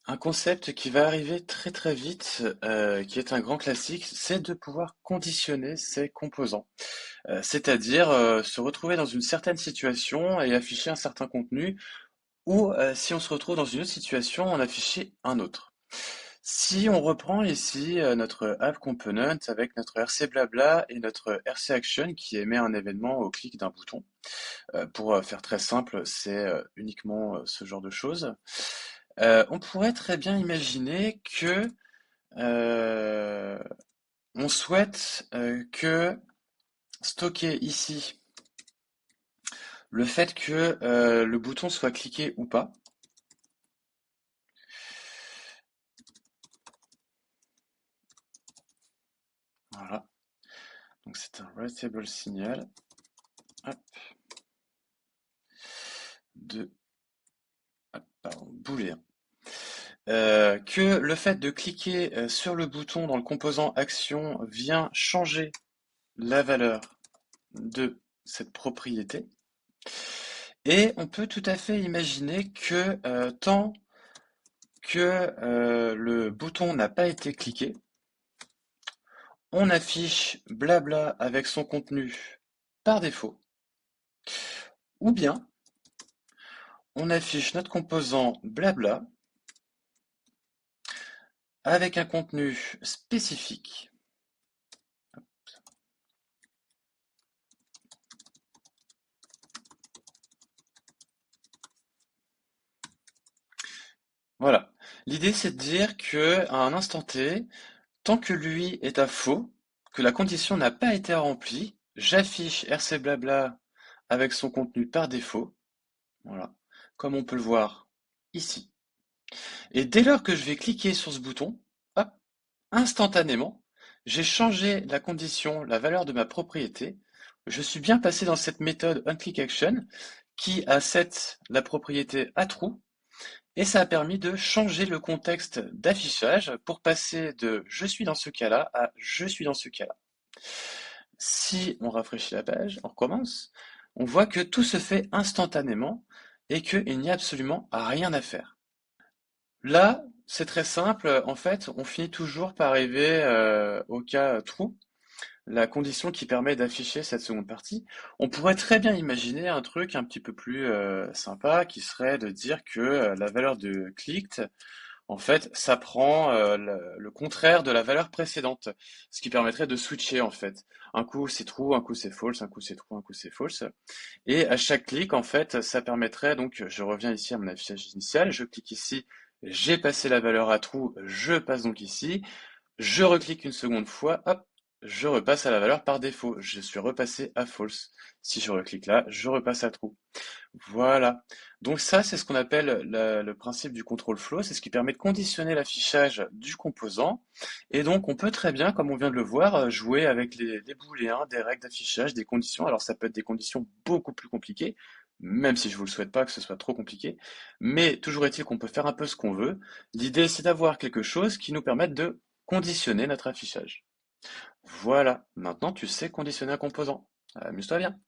Un concept qui va arriver très très vite, qui est un grand classique, c'est de pouvoir conditionner ses composants. C'est-à-dire se retrouver dans une certaine situation et afficher un certain contenu, ou si on se retrouve dans une autre situation, en afficher un autre. Si on reprend ici notre app component avec notre RC blabla et notre RC action qui émet un événement au clic d'un bouton, pour faire très simple, c'est uniquement ce genre de choses. On pourrait très bien imaginer que euh, on souhaite que stocker ici le fait que le bouton soit cliqué ou pas. Voilà, donc c'est un writable signal. Hop, de pardon, booléen. Que le fait de cliquer sur le bouton dans le composant action vient changer la valeur de cette propriété. Et on peut tout à fait imaginer que tant que le bouton n'a pas été cliqué, on affiche blabla avec son contenu par défaut, ou bien on affiche notre composant blabla avec un contenu spécifique. Voilà. L'idée, c'est de dire que à un instant T, tant que lui est à faux, que la condition n'a pas été remplie, j'affiche RC blabla avec son contenu par défaut, voilà, comme on peut le voir ici. Et dès lors que je vais cliquer sur ce bouton, hop, instantanément, j'ai changé la condition, la valeur de ma propriété. Je suis bien passé dans cette méthode onClickAction qui a set la propriété à true et ça a permis de changer le contexte d'affichage pour passer de je suis dans ce cas-là à je suis dans ce cas-là. Si on rafraîchit la page, on recommence, on voit que tout se fait instantanément et qu'il n'y a absolument rien à faire. Là, c'est très simple. En fait, on finit toujours par arriver au cas true, la condition qui permet d'afficher cette seconde partie. On pourrait très bien imaginer un truc un petit peu plus sympa qui serait de dire que la valeur de clicked, en fait, ça prend le contraire de la valeur précédente, ce qui permettrait de switcher en fait. Un coup c'est true, un coup c'est false, un coup c'est true, un coup c'est false. Et à chaque clic, en fait, ça permettrait, donc je reviens ici à mon affichage initial, je clique ici, j'ai passé la valeur à true, je passe donc ici, je reclique une seconde fois, hop, je repasse à la valeur par défaut, je suis repassé à false. Si je reclique là, je repasse à true. Voilà. Donc ça, c'est ce qu'on appelle le principe du control flow, c'est ce qui permet de conditionner l'affichage du composant. Et donc on peut très bien, comme on vient de le voir, jouer avec les booléens, des règles d'affichage, des conditions. Alors ça peut être des conditions beaucoup plus compliquées, même si je vous le souhaite pas que ce soit trop compliqué. Mais toujours est-il qu'on peut faire un peu ce qu'on veut. L'idée, c'est d'avoir quelque chose qui nous permette de conditionner notre affichage. Voilà. Maintenant, tu sais conditionner un composant. Amuse-toi bien.